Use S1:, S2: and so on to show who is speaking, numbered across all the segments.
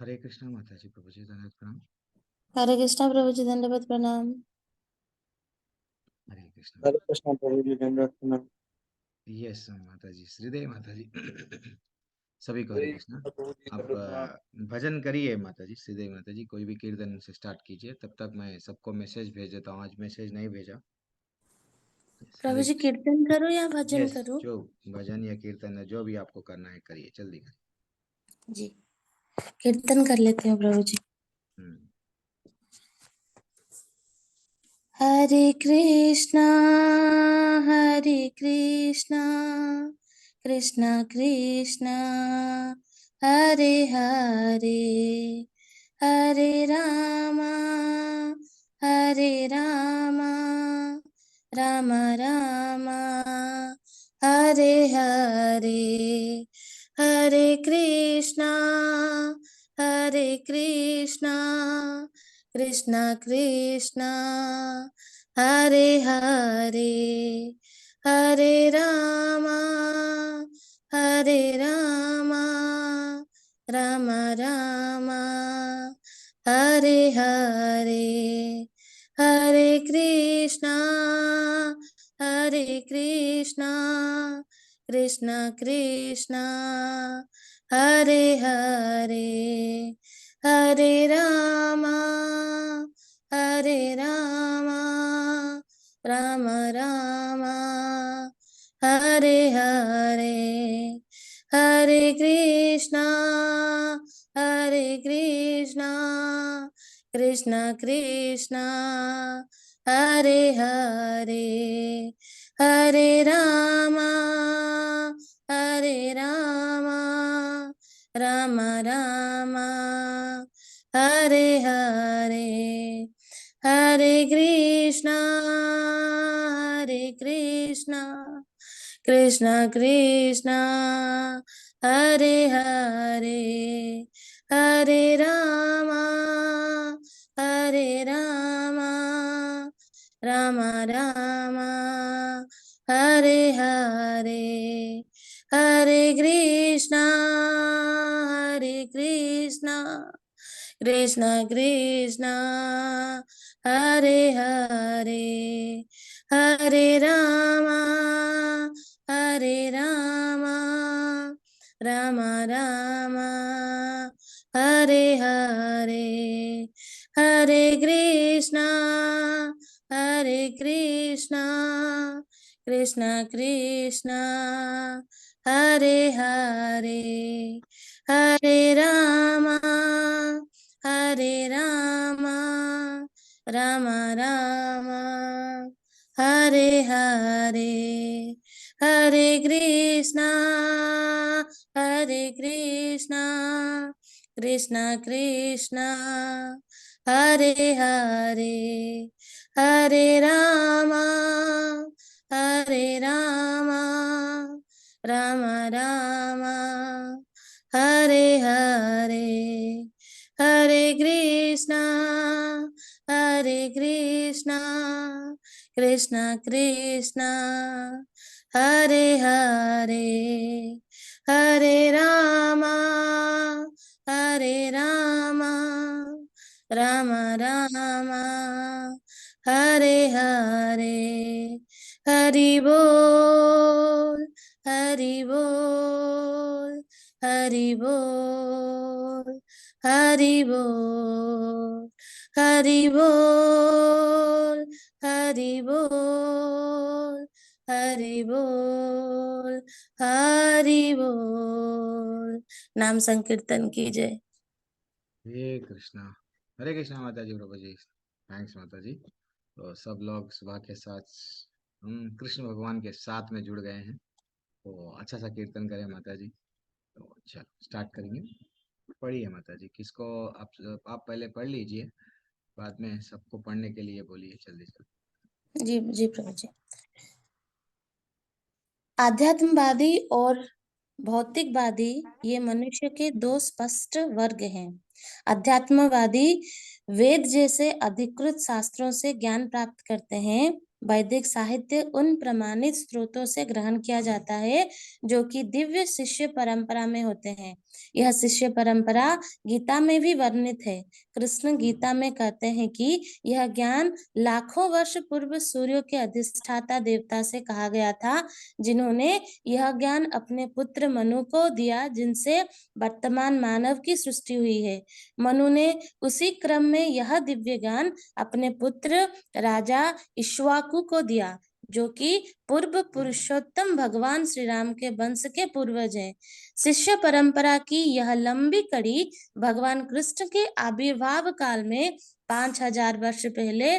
S1: हरे कृष्णा माता जी, प्रभु जी धन्यवाद प्रणाम।
S2: हरे कृष्णा प्रभु जी दंडवत प्रणाम।
S1: हरे कृष्णा।
S3: हरे कृष्णा प्रभु जी दंडवत प्रणाम।
S1: यस माता जी, श्रीदेव माता जी। सभी को हरे
S3: हरे
S1: कृष्णा।
S3: कृष्णा प्रभु जी
S1: आप
S3: दंडवत प्रणाम।
S1: भजन करिए माता जी, श्रीदेव माता जी, कोई भी कीर्तन से स्टार्ट कीजिए, तब तक मैं सबको मैसेज भेज देता हूँ। आज मैसेज नहीं भेजा। Yes,
S2: प्रभु
S1: हरे
S2: जी
S1: कृष्णा।
S2: कीर्तन करो या भजन
S1: यस,
S2: करो?
S1: जो भजन या कीर्तन है, जो भी आपको करना है करिए, जल्दी करिए।
S2: जी कीर्तन कर लेते हैं प्रभु जी।
S1: हम्म।
S2: हरे कृष्णा कृष्णा कृष्णा हरे हरे हरे रामा राम रामा हरे हरे हरे कृष्णा कृष्णा कृष्णा हरे हरे हरे रामा राम रामा हरे हरे हरे कृष्णा कृष्णा कृष्णा हरे हरे हरे रामा राम रामा हरे हरे हरे कृष्णा कृष्णा कृष्णा हरे हरे हरे रामा राम रामा हरे हरे हरे कृष्णा कृष्णा कृष्णा हरे हरे हरे रामा राम रामा हरे हरे हरे कृष्णा कृष्णा कृष्णा हरे हरे हरे रामा राम रामा हरे हरे हरे कृष्णा कृष्णा कृष्णा हरे हरे हरे रामा राम रामा हरे हरे हरे कृष्णा कृष्णा कृष्णा हरे हरे हरे रामा राम रामा हरे हरे हरे कृष्णा कृष्णा कृष्णा हरे हरे हरे रामा राम रामा हरे हरे हरि बोल हरि बोल हरि बोल हरि बोल हरि बोल हरि बोल हरि बोल हरि बोल। नाम संकीर्तन कीजिए।
S1: हरे कृष्णा। हरे कृष्णा माता जी, प्रभु जी थैंक्स माता जी। तो सब लोग सुबह के साथ हम कृष्ण भगवान के साथ में जुड़ गए हैं, तो अच्छा सा कीर्तन करें माता जी। तो चलो स्टार्ट करेंगे। पढ़िए माता जी, किसको आप पहले पढ़ लीजिए, बाद में सबको पढ़ने के लिए बोलिए जल्दी जल्दी।
S2: जी जी प्रभु जी। आध्यात्मवादी और भौतिकवादी ये मनुष्य के दो स्पष्ट वर्ग हैं। अध्यात्मवादी वेद जैसे अधिकृत शास्त्रों से ज्ञान प्राप्त करते हैं वैदिक साहित्य उन प्रमाणित स्रोतों से ग्रहण किया जाता है जो कि दिव्य शिष्य परंपरा में होते हैं। यह शिष्य परंपरा गीता में भी वर्णित है। कृष्ण गीता में कहते हैं कि यह ज्ञान लाखों वर्ष पूर्व सूर्य के अधिष्ठाता देवता से कहा गया था, जिन्होंने यह ज्ञान अपने पुत्र मनु को दिया, जिनसे वर्तमान मानव की सृष्टि हुई है। मनु ने उसी क्रम में यह दिव्य ज्ञान अपने पुत्र राजा इक्ष्वाकु को दिया, जो कि पूर्व पुरुषोत्तम भगवान श्री राम के वंश के पूर्वज हैं। शिष्य परंपरा की यह लंबी कड़ी भगवान कृष्ण के आविर्भाव काल में 5000 वर्ष पहले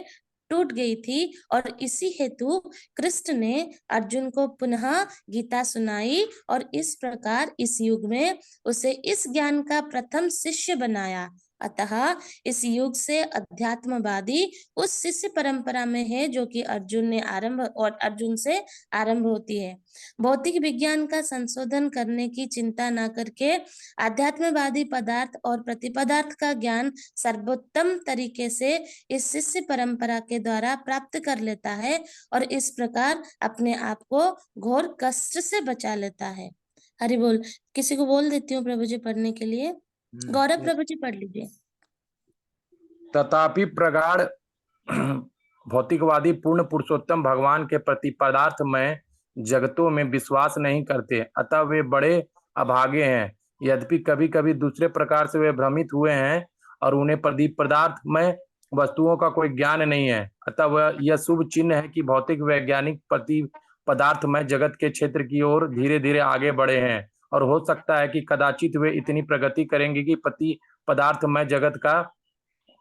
S2: टूट गई थी, और इसी हेतु कृष्ण ने अर्जुन को पुनः गीता सुनाई और इस प्रकार इस युग में उसे इस ज्ञान का प्रथम शिष्य बनाया। अतः इस युग से अध्यात्मवादी उस शिष्य परंपरा में है जो कि अर्जुन से आरंभ होती है। भौतिक विज्ञान का संशोधन करने की चिंता न करके अध्यात्मवादी पदार्थ और प्रतिपदार्थ का ज्ञान सर्वोत्तम तरीके से इस शिष्य परंपरा के द्वारा प्राप्त कर लेता है और इस प्रकार अपने आप को घोर कष्ट से बचा लेता है। हरि बोल। किसी को बोल देती हूँ प्रभु जी पढ़ने के लिए। गौरव प्रभु जी पढ़ लीजिए।
S4: तथापि प्रगाढ़ भौतिकवादी पूर्ण पुरुषोत्तम भगवान के प्रति पदार्थमय जगतों में विश्वास नहीं करते, अतः वे बड़े अभागे हैं। यद्यपि कभी कभी दूसरे प्रकार से वे भ्रमित हुए हैं और उन्हें पदार्थमय वस्तुओं का कोई ज्ञान नहीं है। अतः वह यह शुभ चिन्ह है कि भौतिक वैज्ञानिक प्रति पदार्थमय जगत के क्षेत्र की ओर धीरे धीरे आगे बढ़े हैं, और हो सकता है कि कदाचित वे इतनी प्रगति करेंगे कि पदार्थमय जगत का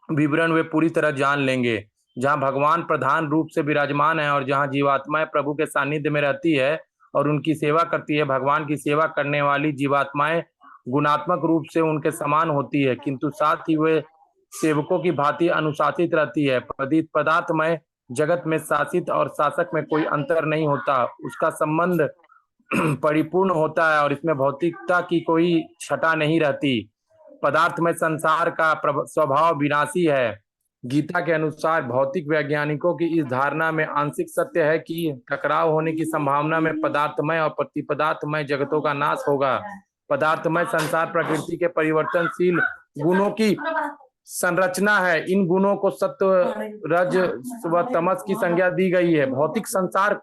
S4: विवरण वे पूरी तरह जान लेंगे। जहां भगवान प्रधान रूप से विराजमान है और जहां जीवात्माएं प्रभु के सानिध्य में रहती है और उनकी सेवा करती है, भगवान की सेवा करने वाली जीवात्माएं गुणात्मक रूप से उनके समान होती है, किंतु साथ ही वे सेवकों की भांति अनुशासित रहती है। पदार्थमय जगत में शासित और शासक में कोई अंतर नहीं होता, उसका संबंध परिपूर्ण होता है और इसमें भौतिकता की कोई छटा नहीं रहती। पदार्थ में संसार का स्वभाव विनाशी है। गीता के अनुसार भौतिक वैज्ञानिकों की इस धारणा में आंशिक सत्य है कि टकराव होने की संभावना में पदार्थमय और प्रतिपदार्थमय जगतों का नाश होगा। पदार्थमय संसार प्रकृति के परिवर्तनशील गुणों की संरचना है। इन गुणों को सत्व, रज व तमस की संज्ञा दी गई है। भौतिक संसार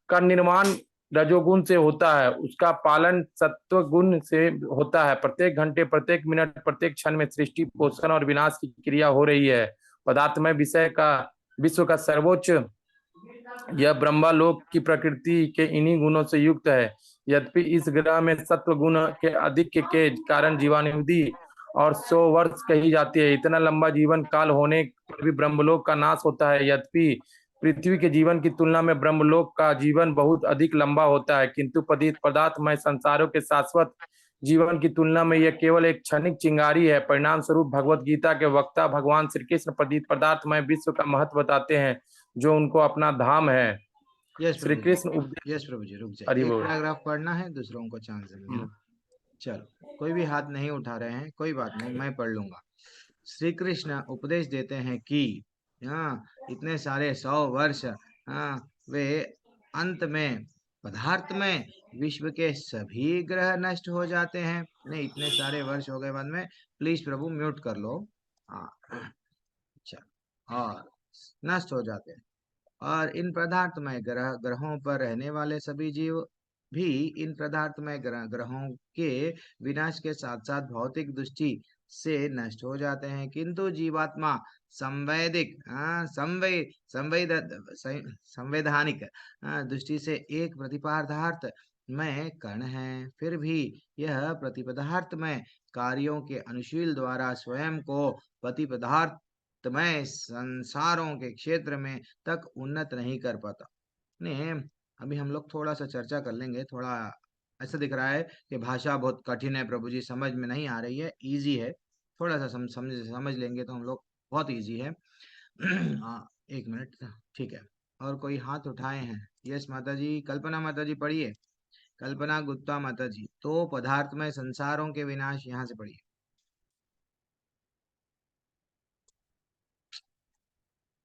S4: का निर्माण रजोगुण से होता है, उसका पालन सत्व गुण से होता है। प्रत्येक घंटे, प्रत्येक मिनट, प्रत्येक क्षण में सृष्टि, पोषण और विनाश की क्रिया हो रही है। पदार्थमय विश्व का सर्वोच्च यह ब्रह्मलोक की प्रकृति के इन्हीं गुणों से युक्त है। यद्यपि इस ग्रह में सत्व गुण के अधिक के कारण जीवाणुधि और 100 वर्ष कही जाती है। इतना लंबा जीवन काल होने पर भी ब्रह्मलोक का नाश होता है। यद्यपि पृथ्वी के जीवन की तुलना में ब्रह्मलोक का जीवन बहुत अधिक लंबा होता है, किंतु पदार्थमय संसारों के शाश्वत जीवन की तुलना में यह केवल एक क्षणिक चिंगारी है। परिणाम स्वरूप भगवत गीता के वक्ता भगवान श्री कृष्ण पदार्थमय विश्व का महत्व बताते हैं, जो उनको अपना धाम है। श्री कृष्ण
S1: यस प्रभु जी, रुक जाए। एक पैराग्राफ पढ़ना है, दूसरों को चांस देंगे। चलो, कोई भी हाथ नहीं उठा रहे हैं, कोई बात नहीं, मैं पढ़ लूंगा। श्री कृष्ण उपदेश देते हैं कि इतने सारे 100 वर्ष वे अंत में पदार्थ में विश्व के सभी ग्रह नष्ट हो जाते हैं। नहीं, इतने सारे वर्ष हो गए बाद में, प्लीज प्रभु म्यूट कर लो। अच्छा, और नष्ट हो जाते हैं, और इन पदार्थमय ग्रहों पर रहने वाले सभी जीव भी इन पदार्थमय ग्रहों के विनाश के साथ साथ भौतिक दृष्टि से नष्ट हो जाते हैं, किंतु जीवात्मा संवैधानिक दृष्टि से एक प्रतिपदार्थ में कण है। फिर भी यह प्रतिपदार्थ में कार्यों के अनुशील द्वारा स्वयं को प्रतिपदार्थ में संसारों के क्षेत्र में तक उन्नत नहीं कर पाता। नहीं, अभी हम लोग थोड़ा सा चर्चा कर लेंगे। थोड़ा ऐसा दिख रहा है कि भाषा बहुत कठिन है प्रभु जी, समझ में नहीं आ रही है। इजी है, थोड़ा सा समझ लेंगे तो हम लोग, बहुत इजी है। एक मिनट, ठीक है। और कोई हाथ उठाए हैं? यस माता जी, कल्पना माता जी पढ़िए। कल्पना गुप्ता माता जी, तो पदार्थ में संसारों के विनाश, यहाँ से पढ़िए।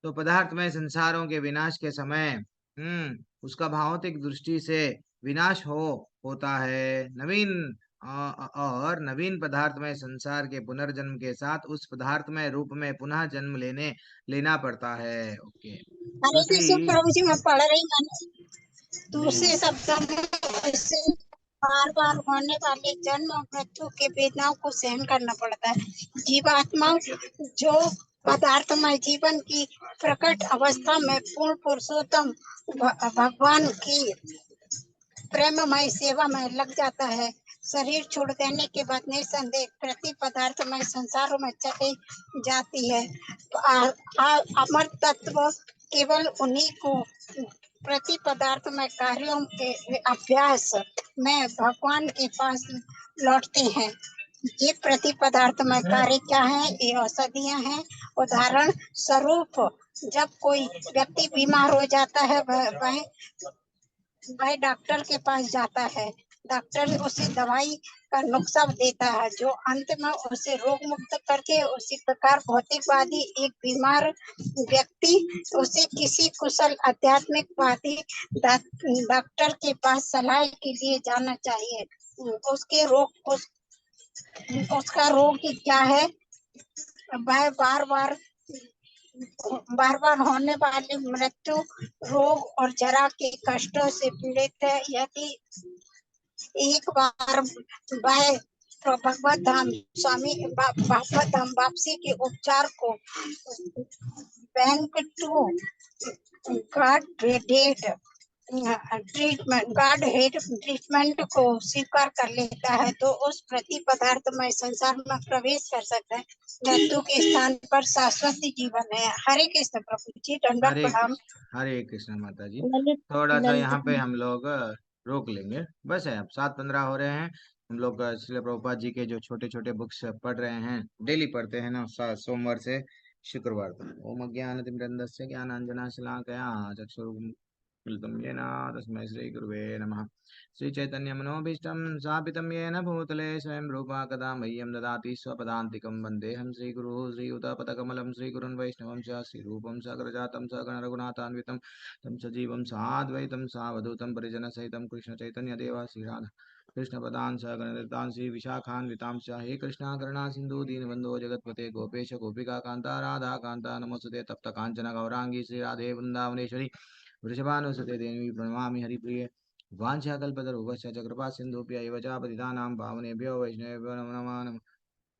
S1: तो पदार्थमय संसारों के विनाश के समय उसका भौतिक दृष्टि से विनाश होता है। और नवीन पदार्थमय संसार के पुनर्जन्म के साथ उस पदार्थमय रूप में पुनः जन्म लेना पड़ता है। ओके।
S5: हरे कृष्ण प्रभु जी, मैं पढ़ रही हूँ। दूसरे शब्दों में ऐसे बार बार होने वाले जन्म और मृत्यु के वेदनाओं को सहन करना पड़ता है। जीवात्मा जो पदार्थमय जीवन की प्रकट अवस्था में पूर्ण पुरुषोत्तम भगवान की प्रेममय सेवा में लग जाता है, शरीर छोड़ देने के बाद निसंदेह प्रति पदार्थमय संसारों में चली जाती है। अमर तत्व केवल उन्हीं को प्रति पदार्थमय कार्यों के अभ्यास में भगवान के पास लौटते हैं। ये प्रति पदार्थमय कार्य क्या है? ये औषधियां हैं। उदाहरण स्वरूप, जब कोई व्यक्ति बीमार हो जाता है, वह डॉक्टर के पास जाता है। डॉक्टर उसे दवाई का नुस्खा देता है, जो अंत में उसे रोग मुक्त करके उसी प्रकार भौतिकवादी एक बीमार व्यक्ति उसे किसी कुशल आध्यात्मिकवादी डॉक्टर के पास सलाह के लिए जाना चाहिए। उसका रोग क्या है? वह बार बार होने वाले मृत्यु, रोग और जरा के कष्टों से पीड़ित है। यदि एक बार वह भगवत धाम वापसी के उपचार को back to godhead treatment को स्वीकार कर लेता है, तो उस प्रति पदार्थमय संसार में प्रवेश कर सकता है। मृत्यु के स्थान पर शाश्वत जीवन है। हरे कृष्ण प्रभु जी, दंडवत प्रणाम।
S1: हरे कृष्ण माता जी।
S2: ललित
S1: थोड़ा सा यहाँ पे
S2: ललित
S1: हम लोग रोक लेंगे, बस है। अब 7:15 हो रहे हैं। हम लोग श्रील प्रभुपाद जी के जो छोटे छोटे बुक्स पढ़ रहे हैं, डेली पढ़ते हैं ना, सोमवार से शुक्रवार तक। ओम अज्ञानतिमिरन्धस्य ज्ञानाञ्जनशलाकया चक्षुरुन्मिलितं येन तस्मै श्रीगुरुवे नमः। श्रीचैतन्यमनोभीष्टं स्थापितं येन भूतले स्वयं रूपा कदा मह्यं ददाति स्वपदान्तिकं। वन्देऽहं श्रीगुरुः श्रीयुतपदकमलं श्रीगुरुन् वैष्णवं च श्रीरूपं साग्रजातं सगणरघुनाथान्वितं तं सजीवं साद्वैतं सावधूतं परिजनसहितं कृष्णचैतन्यदेव श्रीराधा कृष्णपदान् सगणतान् श्रीविशाखान्वितांश्च। हे कृष्णा करुणा सिन्धु दीनबन्धो जगत्पते गोपेश गोपिका कान्ता राधा कान्ता नमोस्तुते तप्त काञ्चन गौराङ्गी श्रीराधे वृन्दावनेश्वरी वृषभानुसुते देवी प्रणमामि हरिप्रिये। वाञ्छाकल्पतरुभ्यश्च च कृपा सिन्धुभ्यैव च पतितानां पावनेभ्यो वैष्णवेभ्यो नमो नमः।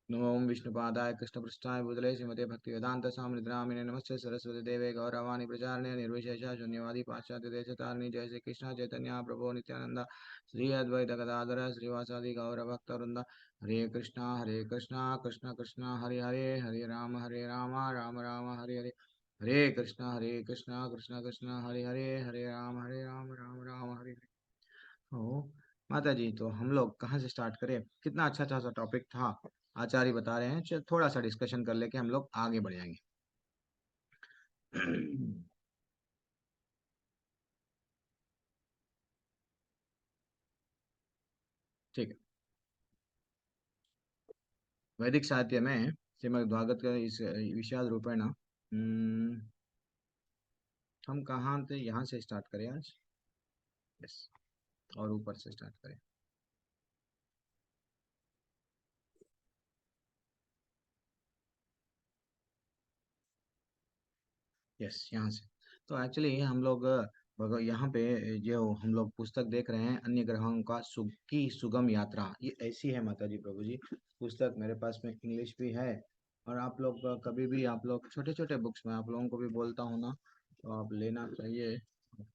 S1: नमो विष्णुपादाय कृष्णपृष्ठाय भूतले श्रीमते भक्तिवेदांत स्वामी नामिने नमस्ते सरस्वती देवे गौरवाणी प्रचारणे निर्विशेष शून्यवादी पाश्चात्य देशतारिणी। जय श्री कृष्ण चैतन्य प्रभु नित्यानंद श्री अद्वैत गदाधर श्रीवासादि गौर भक्त वृंद। हरे कृष्णा कृष्ण कृष्ण हरे हरे, हरे राम राम राम हरे हरे। हरे कृष्णा कृष्ण कृष्ण हरे हरे, हरे राम राम राम हरे हरे। ओ माता जी, तो हम लोग कहाँ से स्टार्ट करें? कितना अच्छा अच्छा सा टॉपिक था, आचार्य बता रहे हैं। चल थोड़ा सा डिस्कशन कर लेके हम लोग आगे बढ़ जाएंगे। ठीक है। वैदिक साहित्य में श्रीमद् भागवत का इस विषाद रूपेण हम कहाँ थे? यहाँ से स्टार्ट करें आज। यस, और ऊपर से स्टार्ट करें। यस, यहाँ से। तो एक्चुअली हम लोग यहाँ पे जो हम लोग पुस्तक देख रहे हैं, अन्य ग्रहों का की सुगम यात्रा, ये ऐसी है माता जी प्रभु जी। पुस्तक मेरे पास में इंग्लिश भी है, और आप लोग कभी भी आप लोग छोटे छोटे बुक्स में आप लोगों को भी बोलता हूँ ना, तो आप लेना चाहिए,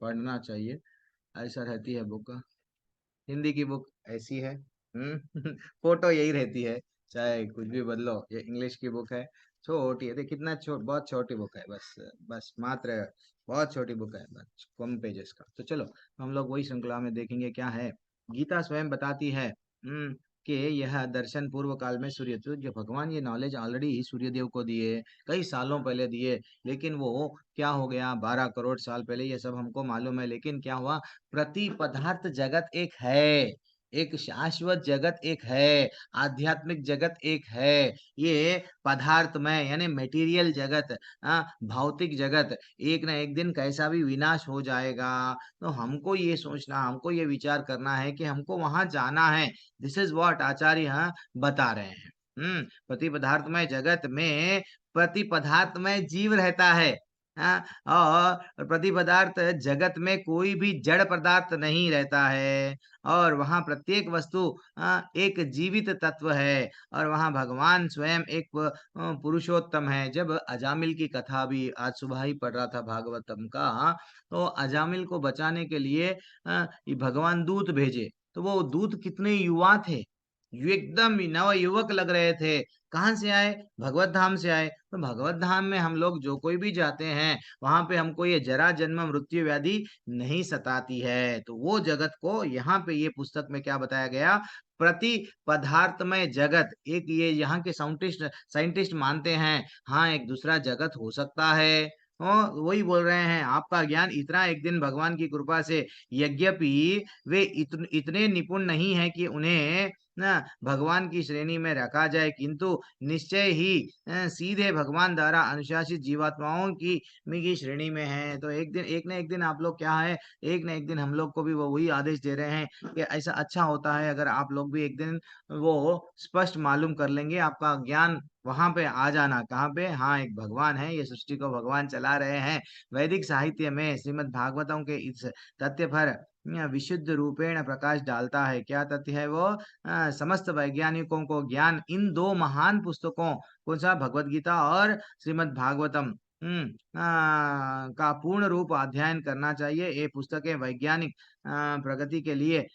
S1: पढ़ना चाहिए। ऐसा रहती है बुक। हिंदी की बुक ऐसी है, फोटो यही रहती है, चाहे कुछ भी बदलो। ये इंग्लिश की बुक है, छोटी है। देख कितना बहुत छोटी बुक है, बस बस मात्र बहुत छोटी बुक है, बस कम पेजेस का। तो चलो हम लोग वही श्रृंखला में देखेंगे क्या है। गीता स्वयं बताती है कि यह दर्शन पूर्व काल में सूर्य, तो जो भगवान ये नॉलेज ऑलरेडी ही सूर्यदेव को दिए, कई सालों पहले दिए। लेकिन वो क्या हो गया, 12 करोड़ साल पहले ये सब हमको मालूम है। लेकिन क्या हुआ, प्रति पदार्थ जगत एक है, एक शाश्वत जगत एक है, आध्यात्मिक जगत एक है। ये पदार्थमय यानी मटेरियल जगत, भौतिक जगत एक ना एक दिन कैसा भी विनाश हो जाएगा। तो हमको ये सोचना, हमको ये विचार करना है कि हमको वहां जाना है। दिस इज व्हाट आचार्य बता रहे हैं। प्रति पदार्थमय जगत में प्रति पदार्थमय जीव रहता है। और प्रति पदार्थ जगत में कोई भी जड़ पदार्थ नहीं रहता है। और वहाँ प्रत्येक वस्तु एक जीवित तत्व है। और वहाँ भगवान स्वयं एक पुरुषोत्तम है। जब अजामिल की कथा भी आज सुबह ही पढ़ रहा था भागवतम का, तो अजामिल को बचाने के लिए ये भगवान दूत भेजे। तो वो दूत कितने युवा थे, एकदम नव युवक लग रहे थे। कहाँ से आए? भगवत धाम से आए। तो भगवत धाम में हम लोग जो कोई भी जाते हैं, वहां पे हमको ये जरा जन्म मृत्यु व्याधि नहीं सताती है। तो वो जगत को यहाँ पे ये पुस्तक में क्या बताया गया, प्रति पदार्थमय जगत एक, ये यहाँ के साइंटिस्ट मानते हैं हाँ एक दूसरा जगत हो सकता है। वही बोल रहे हैं आपका ज्ञान इतना एक दिन भगवान की कृपा से, यद्यपि वे इतने निपुण नहीं है कि उन्हें ना भगवान की श्रेणी में रखा जाए, किंतु निश्चय ही सीधे भगवान द्वारा अनुशासित जीवात्माओं की श्रेणी में है। तो एक ना एक दिन आप लोग क्या है, एक ना एक दिन हम लोग को भी वो वही आदेश दे रहे हैं कि ऐसा अच्छा होता है अगर आप लोग भी एक दिन वो स्पष्ट मालूम कर लेंगे। आपका ज्ञान वहां पे आ जाना, कहाँ पे, हाँ एक भगवान है, ये सृष्टि को भगवान चला रहे हैं। वैदिक साहित्य में श्रीमद् भागवतों के इस तथ्य पर विशुद्ध रूपेण प्रकाश डालता है। क्या तथ्य है वो? समस्त वैज्ञानिकों को ज्ञान इन दो महान पुस्तकों, कौन सा, भगवत गीता और श्रीमद् भागवतम का पूर्ण रूप अध्ययन करना चाहिए। ये पुस्तकें वैज्ञानिक प्रगति के लिए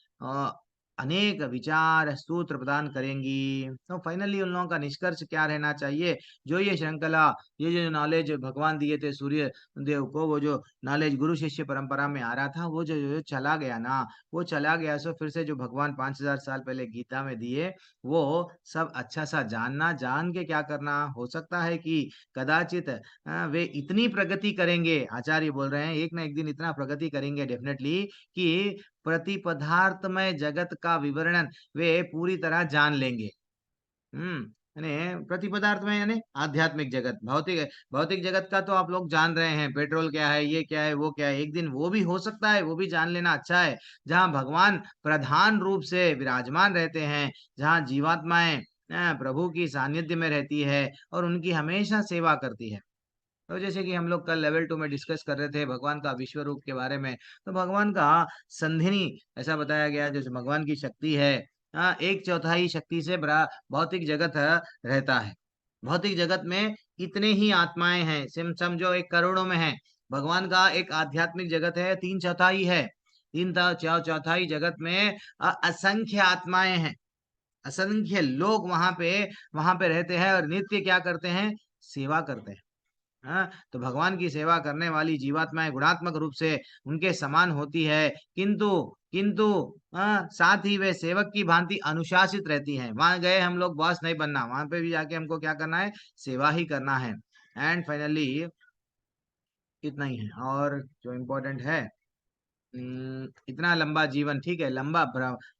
S1: अनेक विचार सूत्र प्रदान करेंगी। तो फाइनली उन लोगों का निष्कर्ष क्या रहना चाहिए? जो ये श्रृंखला, ये जो नॉलेज भगवान दिए थे सूर्य देव को, वो जो नॉलेज गुरु शिष्य परंपरा में आ रहा था, वो जो चला गया ना, वो चला गया। सो फिर से जो भगवान 5000 साल पहले गीता में दिए, वो सब अच्छा सा जानना, जान के क्या करना। हो सकता है कि कदाचित वे इतनी प्रगति करेंगे, आचार्य बोल रहे हैं एक ना एक दिन इतना प्रगति करेंगे डेफिनेटली, कि प्रति पदार्थमय जगत का विवरण वे पूरी तरह जान लेंगे। यानी प्रति पदार्थ में यानी आध्यात्मिक जगत, भौतिक जगत का तो आप लोग जान रहे हैं, पेट्रोल क्या है, ये क्या है, वो क्या है। एक दिन वो भी हो सकता है, वो भी जान लेना अच्छा है, जहाँ भगवान प्रधान रूप से विराजमान रहते हैं, जहाँ जीवात्माएं प्रभु की सानिध्य में रहती है और उनकी हमेशा सेवा करती है। तो जैसे कि हम लोग कल लेवल 2 में डिस्कस कर रहे थे भगवान का विश्व रूप के बारे में, तो भगवान का संधिनी ऐसा बताया गया, जैसे भगवान की शक्ति है, 1/4 शक्ति से बड़ा भौतिक जगत रहता है। भौतिक जगत में इतने ही आत्माएं हैं, समझो 1 करोड़ों में है। भगवान का एक आध्यात्मिक जगत है, 3/4 है। 3/4 जगत में असंख्य आत्माएं हैं, असंख्य लोग वहां पे रहते हैं और नित्य क्या करते हैं, सेवा करते हैं। तो भगवान की सेवा करने वाली जीवात्माएं गुणात्मक रूप से उनके समान होती है, किंतु किंतु साथ ही वे सेवक की भांति अनुशासित रहती हैं। वहां गए हम लोग बॉस नहीं बनना, वहां पे भी जाके हमको क्या करना है, सेवा ही करना है। एंड फाइनली इतना ही है। और जो इम्पोर्टेंट है, इतना लंबा जीवन, ठीक है, लंबा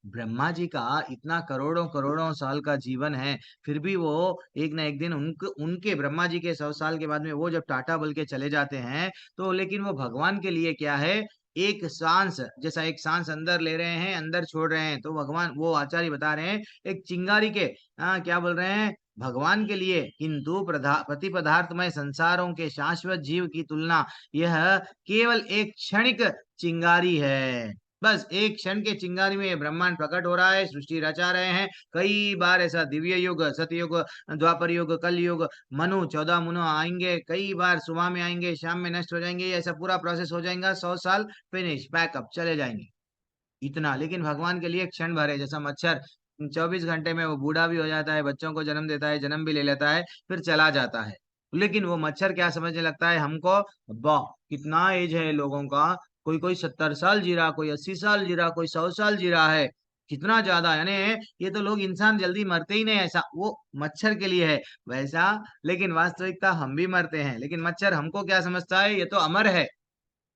S1: ब्रह्मा जी का इतना करोड़ों करोड़ों साल का जीवन है, फिर भी वो एक ना एक दिन उनके ब्रह्मा जी के 100 साल के बाद में वो जब टाटा बोल के चले जाते हैं, तो लेकिन वो भगवान के लिए क्या है, एक सांस, जैसा एक सांस अंदर ले रहे हैं अंदर छोड़ रहे हैं, तो भगवान, वो आचार्य बता रहे हैं एक चिंगारी के, क्या बोल रहे हैं, भगवान के लिए, किंतु प्रति पदार्थमय संसारों के शाश्वत जीव की तुलना यह केवल एक क्षणिक चिंगारी है। बस एक क्षण के चिंगारी में ब्रह्मांड प्रकट हो रहा है, सृष्टि रचा रहे हैं। कई बार ऐसा दिव्य युग, सतयुग, द्वापर युग, कल युग, मनु 14 मनु आएंगे, कई बार सुबह में आएंगे, शाम में नष्ट हो जाएंगे, ऐसा पूरा प्रोसेस हो जाएगा। 100 साल फिनिश, पैकअप, चले जाएंगे, इतना। लेकिन भगवान के लिए क्षण भर है, जैसा मच्छर 24 घंटे में वो बूढ़ा भी हो जाता है, बच्चों को जन्म देता है, जन्म भी ले लेता है, फिर चला जाता है। लेकिन वो मच्छर क्या समझने लगता है हमको, वाह कितना एज है लोगों का, कोई कोई 70 साल जी रहा, कोई 80 साल जी रहा, कोई 100 साल जी रहा है, कितना ज्यादा, यानी ये तो लोग, इंसान जल्दी मरते ही नहीं, ऐसा वो मच्छर के लिए है वैसा। लेकिन वास्तविकता हम भी मरते हैं, लेकिन मच्छर हमको क्या समझता है, ये तो अमर है,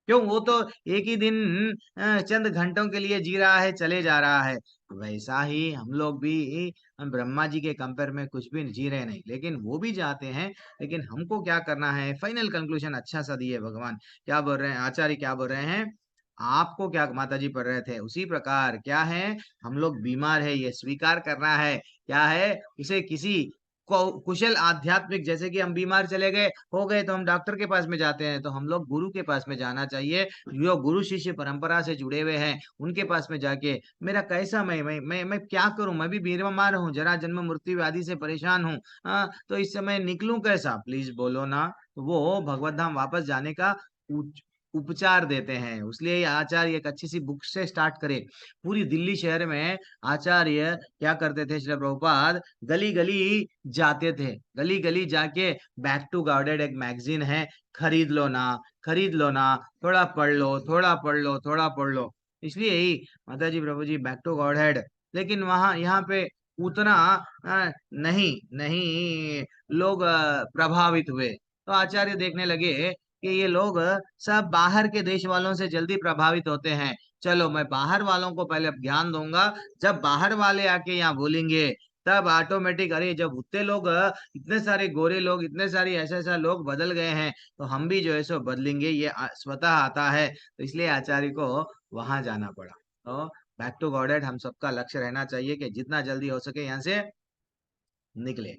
S1: क्यों? वो तो एक ही दिन चंद घंटों के लिए जी रहा है, चले जा रहा है। वैसा ही हम लोग भी ब्रह्मा जी के कंपेयर में कुछ भी जी रहे नहीं, लेकिन वो भी जाते हैं। लेकिन हमको क्या करना है? फाइनल कंक्लूजन अच्छा सा दिए भगवान। क्या बोल रहे हैं आचार्य? क्या बोल रहे हैं? आपको क्या माता जी पढ़ रहे थे उसी प्रकार क्या है, हम लोग बीमार है ये स्वीकार करना है। क्या है? उसे किसी कुशल आध्यात्मिक, जैसे कि हम बीमार चले गए हो गए तो हम डॉक्टर के पास में जाते हैं, तो हम लोग गुरु के पास में जाना चाहिए। जो गुरु शिष्य परंपरा से जुड़े हुए हैं उनके पास में जाके मेरा कैसा, मैं क्या करूं, मैं भी बीमार हूँ, जरा जन्म मृत्यु आदि से परेशान हूँ। तो इस समय निकलूं कैसा? प्लीज बोलो ना। तो वो भगवत धाम वापस जाने का उपचार देते हैं। इसलिए ये आचार्य एक अच्छी सी बुक से स्टार्ट करे। पूरी दिल्ली शहर में आचार्य क्या करते थे? श्री प्रभुपाद गली गली जाते थे, गली गली जाके बैक टू गार्डेड एक मैगजीन है, खरीद लो ना, खरीद लो ना, थोड़ा पढ़ लो, थोड़ा पढ़ लो, थोड़ा पढ़ लो। इसलिए ही माता जी प्रभु जी बैक टू गॉडहेड। लेकिन वहां यहाँ पे उतना नहीं नहीं लोग प्रभावित हुए। तो आचार्य देखने लगे कि ये लोग सब बाहर के देश वालों से जल्दी प्रभावित होते हैं। चलो मैं बाहर वालों को पहले ज्ञान दूंगा, जब बाहर वाले आके यहाँ बोलेंगे तब ऑटोमेटिक, अरे जब उतने लोग इतने सारे गोरे लोग, इतने सारे ऐसा ऐसा लोग बदल गए हैं, तो हम भी जो है सो बदलेंगे, ये स्वतः आता है। तो इसलिए आचार्य को वहां जाना पड़ा। तो बैक टू गॉडेड हम सबका लक्ष्य रहना चाहिए कि जितना जल्दी हो सके यहाँ से निकले।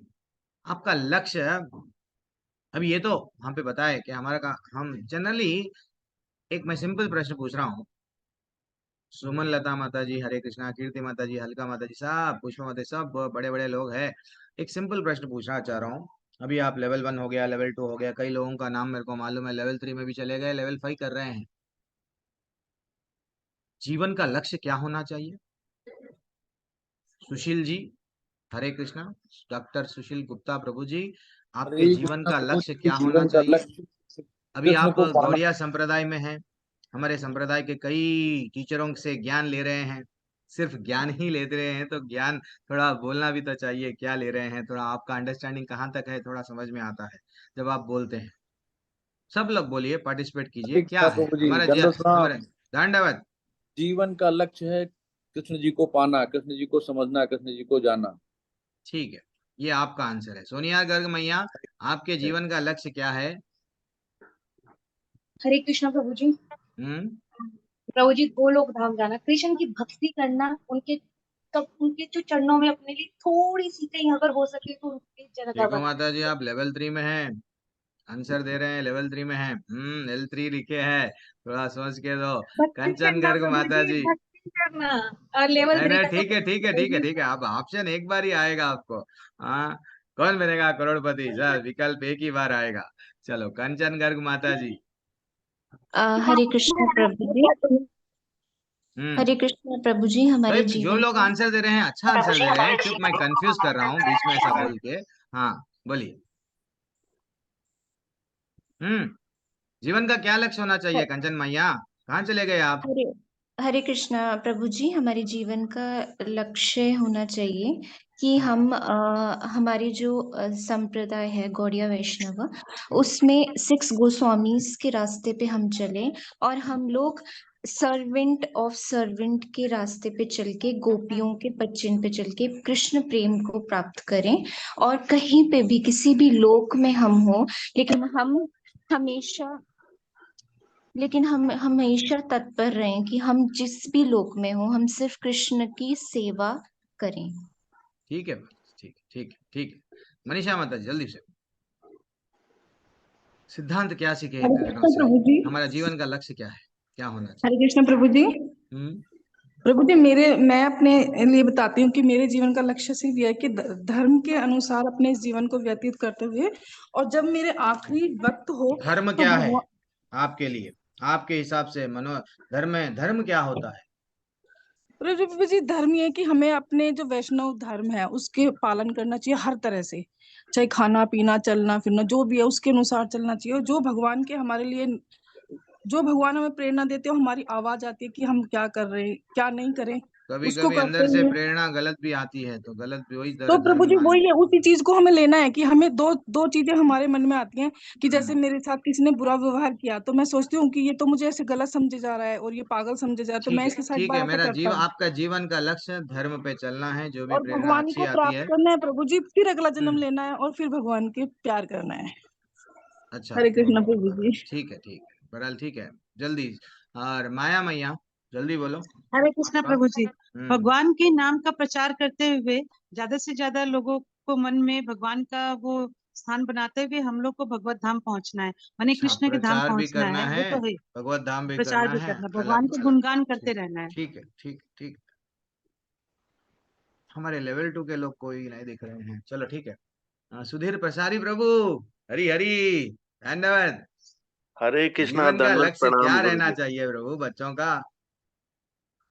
S1: आपका लक्ष्य, अभी ये तो हम पे बताए कि हमारा का हम जनरली, एक मैं सिंपल प्रश्न पूछ रहा हूँ। सुमन लता माता जी, हरे कृष्णा, कीर्ति माता जी, हल्का माता जी, सब पुष्पा माता जी, सब बड़े बड़े लोग हैं। एक सिंपल प्रश्न पूछना चाह रहा हूँ। अभी आप लेवल 1 हो गया, लेवल 2 हो गया, कई लोगों का नाम मेरे को मालूम है लेवल 3 में भी चले गए, लेवल 5 कर रहे हैं। जीवन का लक्ष्य क्या होना चाहिए? सुशील जी, हरे कृष्णा, डॉक्टर सुशील गुप्ता प्रभु जी, आपके
S3: हरे
S1: जीवन
S3: कृष्ण
S1: का
S3: प्रभु
S1: लक्ष्य
S3: जी,
S1: क्या होना
S3: जीवन का
S1: चाहिए?
S3: लक्ष्य
S1: अभी
S3: कृष्ण
S1: आप
S3: को पाना।
S1: गौड़िया संप्रदाय में हैं, हमारे संप्रदाय के कई टीचरों से ज्ञान ले रहे हैं। सिर्फ ज्ञान ही लेते रहे हैं तो ज्ञान थोड़ा बोलना भी तो चाहिए, क्या ले रहे हैं, थोड़ा आपका अंडरस्टैंडिंग कहाँ तक है, थोड़ा समझ में आता है जब आप बोलते हैं। सब लोग बोलिए, पार्टिसिपेट कीजिए,
S3: हरे
S1: क्या
S3: कृष्ण
S1: है
S3: प्रभु जी,
S1: हमारा
S3: दंडवत प्रणाम।
S1: हमारे दंडवत।
S3: जीवन का लक्ष्य है कृष्ण जी को पाना, कृष्ण जी को समझना, कृष्ण जी को जाना।
S1: ठीक है, ये आपका आंसर है। सोनिया गर्ग मैया, आपके जीवन का लक्ष्य क्या है?
S6: हरे कृष्णा प्रभु जी।
S1: हम्म
S6: प्रभु जी गोलोक धाम जाना, कृष्ण की भक्ति करना, उनके तब उनके जो चरणों में अपने लिए थोड़ी सी कहीं अगर हो सके तो उनकी जगह
S1: देखो
S6: बनाना।
S1: माता जी, आप लेवल 3 में हैं, आंसर दे रहे हैं, लेवल 3 में हैं। L3 लिखे हैं, थोड़ा सोच के दो।
S6: भक्ति
S1: कंचन
S6: करना
S1: गर्ग
S6: प्रभु
S1: माता
S6: जी,
S1: जी,
S6: भक्ति करना। और लेवल
S1: नहीं
S6: 3
S1: नहीं,
S6: का तो
S1: ठीक है ठीक है ठीक है
S6: वही
S1: ठीक है, अब ऑप्शन एक बार ही आएगा आपको। हाँ, कौन बनेगा करोड़पति? सर विकल्प एक ही बार आएगा। चलो कंचन गर्ग माता जी।
S2: हरे कृष्ण प्रभु जी।
S1: हम्म
S2: हरे कृष्ण प्रभु जी,
S1: भाई,
S2: हमारे
S1: जो
S2: जीवन
S1: लोग
S2: का
S1: आंसर दे रहे हैं अच्छा आंसर दे रहे हैं, चुप, मैं कंफ्यूज कर रहा हूँ बीच में ऐसा बोल के। हाँ, बोलिए। हम्म जीवन का क्या लक्ष्य होना चाहिए कंचन मैया? कहाँ चले गए आप?
S2: हरे हरे कृष्णा प्रभु जी, हमारे जीवन का लक्ष्य होना चाहिए कि हम हमारी जो संप्रदाय है गौड़िया वैष्णव, उसमें 6 गोस्वामीज के रास्ते पे हम चले, और हम लोग सर्वेंट ऑफ सर्वेंट के रास्ते पे चल के, गोपियों के पच्चिन पे चल के कृष्ण प्रेम को प्राप्त करें। और कहीं पे भी किसी भी लोक में हम हो, लेकिन हमेशा हम हमेशा तत्पर रहें कि हम जिस भी लोक में हो, हम सिर्फ कृष्ण की सेवा करें।
S1: ठीक है, ठीक है ठीक है ठीक है। मनीषा माता जी, जल्दी से, सिद्धांत क्या सीखे
S7: हरे
S1: इतने दिनों
S7: कृष्ण
S1: से?
S7: प्रभु जी।
S1: हमारा जीवन का लक्ष्य क्या है, क्या होना
S7: हरे
S1: चाहिए?
S7: कृष्ण प्रभु जी।
S1: हम्म
S7: प्रभु जी, मैं अपने लिए बताती हूँ कि मेरे जीवन का लक्ष्य सिर्फ यह है कि धर्म के अनुसार अपने इस जीवन को व्यतीत करते हुए, और जब मेरे आखिरी वक्त हो
S1: धर्म
S7: तो
S1: क्या है
S7: भगवान।
S1: आपके लिए, आपके हिसाब से मनो, धर्म क्या होता है?
S7: प्रभु जी, धर्म ये है कि हमें अपने जो वैष्णव धर्म है उसके पालन करना चाहिए हर तरह से, चाहे खाना पीना चलना फिरना जो भी है उसके अनुसार चलना चाहिए। और जो भगवान के हमारे लिए, जो भगवान हमें प्रेरणा देते हो, हमारी आवाज आती है कि हम क्या कर रहे हैं क्या नहीं करें,
S1: कभी
S7: उसको
S1: कभी
S7: करते
S1: अंदर से
S7: हुए।
S1: प्रेरणा गलत भी आती है, तो गलत भी वही
S7: तो प्रभु
S1: धर्म
S7: जी
S1: मान।
S7: वही है, उसी चीज को हमें लेना है कि हमें दो दो चीजें हमारे मन में आती हैं कि जैसे मेरे साथ किसी ने बुरा व्यवहार किया तो मैं सोचती हूँ कि ये तो मुझे ऐसे गलत समझे जा रहा है और ये पागल समझे जा रहा है, तो मैं इसके साथ
S1: ठीक है,
S7: बार ऐसा
S1: मेरा
S7: करता हूँ।
S1: आपका जीवन का लक्ष्य धर्म पे चलना है, जो भी
S7: और
S1: प्रेरणा
S7: भगवान
S1: अच्छी
S7: को
S1: आती
S7: प्राप्त
S1: है।
S7: करना है प्रभु जी, फिर अगला जन्म
S1: हम्म,
S7: लेना है और फिर भगवान के प्यार करना है।
S1: अच्छा,
S7: हरे कृष्ण
S1: ओके,
S7: प्रभु जी।
S1: ठीक है, ठीक है बहरहाल, ठीक है, जल्दी। और माया मैया, जल्दी बोलो।
S8: हरे कृष्णा
S1: हाँ?
S8: प्रभु जी।
S1: हम्म,
S8: भगवान के नाम का प्रचार करते हुए ज्यादा से ज्यादा लोगों को मन में भगवान का वो स्थान बनाते हुए हम लोग को भगवत धाम पहुंचना है, माने
S1: अच्छा,
S8: कृष्ण के धाम
S1: प्रचार भी
S8: पहुंचना
S1: करना
S8: है, वो
S1: है,
S8: तो है।
S1: भगवत धाम भी
S8: प्रचार
S1: करना
S8: भी
S1: है,
S8: करना, भगवान
S1: अलग
S8: को
S1: अलग।
S8: गुणगान करते
S1: ठीक,
S8: रहना है।
S1: ठीक है, ठीक, ठीक। हमारे लेवल 2 के लोग कोई नहीं दिख रहे हैं, चलो ठीक है। सुधीर प्रसारी प्रभु, हरी हरी, धन्यवाद।
S9: हरे कृष्णा,
S1: जीवन का
S9: दंडवत
S1: लक्ष्य क्या
S9: प्रणाम गुरु
S1: रहना
S9: जी।
S1: चाहिए प्रभु बच्चों का?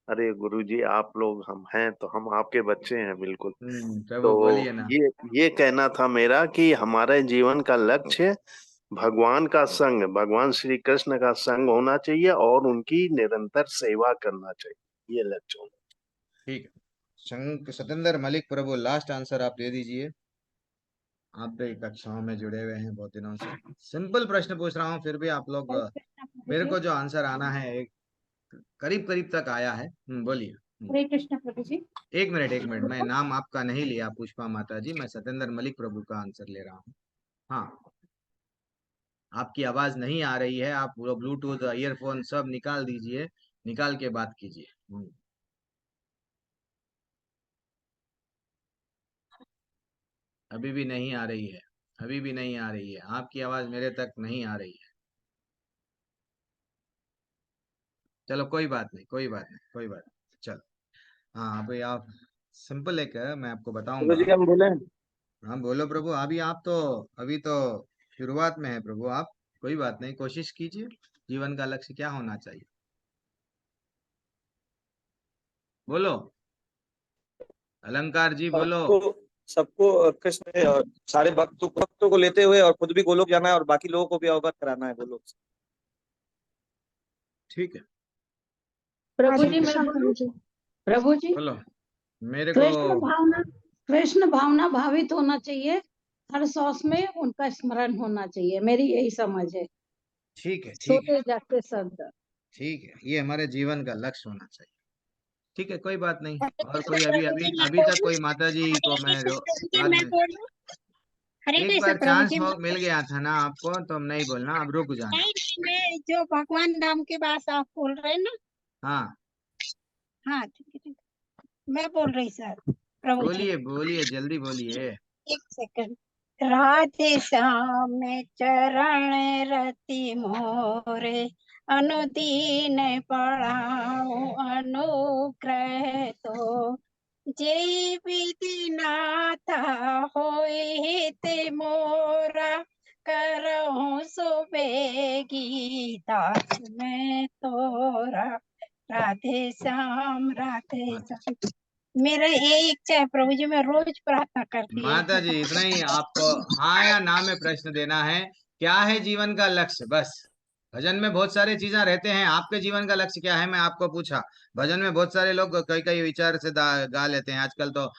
S9: अरे गुरु जी, आप लोग हम हैं तो हम आपके बच्चे हैं बिल्कुल। तो
S1: प्रभु बोलिए ना।
S9: ये कहना था मेरा कि हमारे जीवन का लक्ष्य भगवान का संग, भगवान श्री कृष्ण का संग होना चाहिए और उनकी निरंतर सेवा करना चाहिए, ये लक्ष्य होना।
S1: ठीक है, सतेंद्र मलिक प्रभु, लास्ट आंसर आप दे दीजिए। आप भी कक्षाओं में जुड़े हुए हैं बहुत दिनों से। सिंपल प्रश्न पूछ रहा हूँ, फिर भी आप लोग, मेरे को जो आंसर आना है एक करीब करीब तक आया है। बोलिए।
S6: हरे कृष्ण प्रभु जी।
S1: एक मिनट, मैं नाम आपका नहीं लिया पुष्पा माता जी, मैं सतेंद्र मलिक प्रभु का आंसर ले रहा हूँ। हाँ, आपकी आवाज नहीं आ रही है, आप वो ब्लूटूथ ईयरफोन सब निकाल दीजिए, निकाल के बात कीजिए। अभी भी नहीं आ रही है, अभी भी नहीं आ रही है, आपकी आवाज मेरे तक नहीं आ रही है। चलो कोई बात नहीं, कोई बात नहीं, कोई बात नहीं, चलो। हाँ, अभी आप सिंपल एक है, मैं आपको
S3: प्रभु
S1: बताऊंगा।
S3: जी हम बोले।
S1: हाँ बोलो प्रभु, अभी तो शुरुआत में है प्रभु आप। कोई बात नहीं, कोशिश कीजिए। जीवन का लक्ष्य क्या होना चाहिए, बोलो। अलंकार जी बोलो।
S10: सबको सबको कृष्ण सारे भक्तों को लेते हुए और खुद भी गोलोक जाना है और बाकी लोगों को भी अवगत कराना है गोलोक से।
S1: ठीक है,
S5: प्रभु
S1: ठीक
S5: जी
S1: है,
S5: मैं बोलूं? प्रभु जी,
S1: बोलो मेरे को।
S5: कृष्ण भावना भावित होना चाहिए, हर सांस में उनका स्मरण होना चाहिए, मेरी यही समझ है।
S1: ठीक है, ठीक है,
S5: सोते जागते शब्द।
S1: ठीक है, ये हमारे जीवन का लक्ष्य होना चाहिए। ठीक है, कोई बात नहीं।
S5: हरे
S1: और
S5: कृष्ण
S1: कोई अभी
S5: प्रभु
S1: अभी
S5: जी मैं
S1: अभी तक
S5: बोलूं?
S1: कोई माता जी को
S5: हरे
S1: मैं
S5: कृष्ण प्रभु जी
S1: बाद
S5: मैं
S1: में,
S5: बोलूं? हरे
S1: एक
S5: कृष्ण
S1: बार
S5: प्रभु
S1: चांस
S5: जी मैं
S1: मिल गया था ना आपको, तो अब नहीं बोलना, अब रुक जाना।
S5: नहीं नहीं, मैं जो भगवान धाम की बात आप बोल रहे हैं ना।
S1: हाँ,
S5: हाँ ठीक है, ठीक है। मैं बोल रही सर प्रभु जी।
S1: बोलिए बोलिए, जल्दी बोलिए।
S5: एक सेकंड। राधे श्याम चरण रति मोरे, अनुदीन पढ़ाओ अनुग्रह तो, जय विधिनाथ होए हित मोरा, करहूं सुबेगी दास में तोरा। राधे श्याम राधे
S1: अच्छा,
S5: श्याम। मेरा यही इच्छा है प्रभु जी, मैं रोज प्रार्थना करती है
S1: माता जी इतना ही आपको हाँ या ना में प्रश्न देना है। क्या है जीवन का लक्ष्य, बस। भजन में बहुत सारी चीजें रहते हैं, आपके जीवन का लक्ष्य क्या है, मैं आपको पूछा। भजन में बहुत सारे लोग कई कई विचार से गा लेते हैं आजकल तो,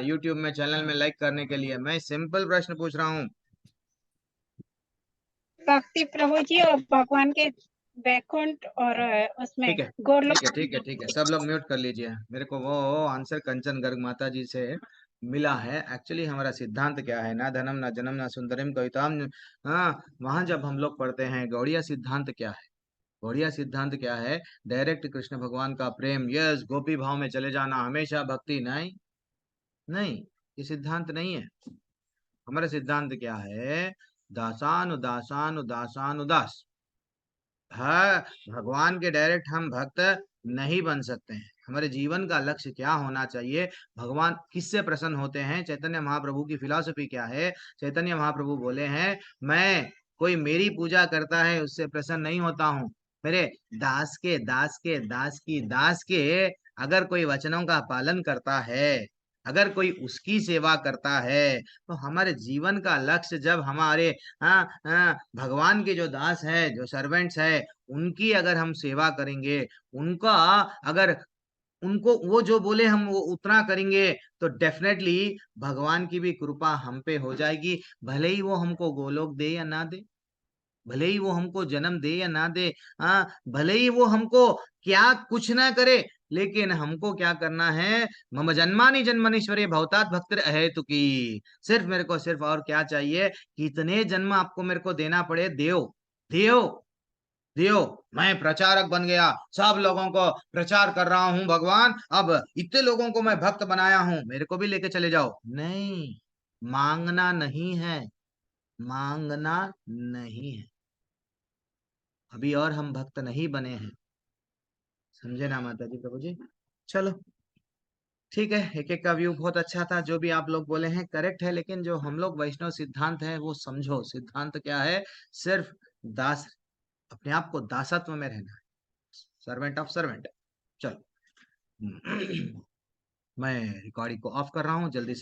S1: यूट्यूब में चैनल में लाइक करने के लिए। मैं सिंपल प्रश्न पूछ रहा हूँ।
S5: भक्ति प्रभु जी, और भगवान के बैकुंठ और उसमें
S1: ठीक है,
S5: गोलोक।
S1: ठीक है, ठीक है, ठीक है, सब लोग म्यूट कर लीजिए। मेरे को वो आंसर कंचन गर्ग माता जी से मिला है। एक्चुअली हमारा सिद्धांत क्या है, ना धनम ना जन्म ना सुंदरम कविताम। हाँ, वहां जब हम लोग पढ़ते हैं गौड़िया सिद्धांत क्या है, गौड़िया सिद्धांत क्या है? डायरेक्ट कृष्ण भगवान का प्रेम, यस, गोपी भाव में चले जाना, हमेशा भक्ति नहीं, नहीं, ये सिद्धांत नहीं है। हमारा सिद्धांत क्या है? दासान उदासान उदासान उदास। हाँ, भगवान के डायरेक्ट हम भक्त नहीं बन सकते हैं। हमारे जीवन का लक्ष्य क्या होना चाहिए? भगवान किससे प्रसन्न होते हैं? चैतन्य महाप्रभु की फिलॉसफी क्या है? चैतन्य महाप्रभु बोले हैं, मैं, कोई मेरी पूजा करता है उससे प्रसन्न नहीं होता हूँ। मेरे दास के दास के दास की दास के अगर कोई वचनों का पालन करता है, अगर कोई उसकी सेवा करता है, तो हमारे जीवन का लक्ष्य जब हमारे, हाँ हाँ, भगवान के जो दास है, जो सर्वेंट्स है, उनकी अगर हम सेवा करेंगे, उनका अगर उनको वो जो बोले हम वो उतना करेंगे तो डेफिनेटली भगवान की भी कृपा हम पे हो जाएगी। भले ही वो हमको गोलोक दे या ना दे, भले ही वो हमको जन्म दे या ना दे, हाँ, भले ही वो हमको क्या कुछ ना करे, लेकिन हमको क्या करना है, मम जन्मानि जन्मनीश्वरे भवतात भक्तिर अहेतुकी। सिर्फ मेरे को सिर्फ और क्या चाहिए, कितने जन्म आपको मेरे को देना पड़े, देओ देओ देओ। मैं प्रचारक बन गया, सब लोगों को प्रचार कर रहा हूं भगवान, अब इतने लोगों को मैं भक्त बनाया हूं, मेरे को भी लेके चले जाओ। नहीं, मांगना नहीं है, मांगना नहीं है। अभी और हम भक्त नहीं बने हैं, समझे ना माता जी, प्रभु जी। चलो ठीक है, एक एक का व्यू बहुत अच्छा था, जो भी आप लोग बोले हैं करेक्ट है, लेकिन जो हम लोग वैष्णव सिद्धांत है वो समझो। सिद्धांत क्या है, सिर्फ दास, अपने आप को दासत्व में रहना है, सर्वेंट ऑफ सर्वेंट। चलो मैं रिकॉर्डिंग को ऑफ कर रहा हूँ, जल्दी से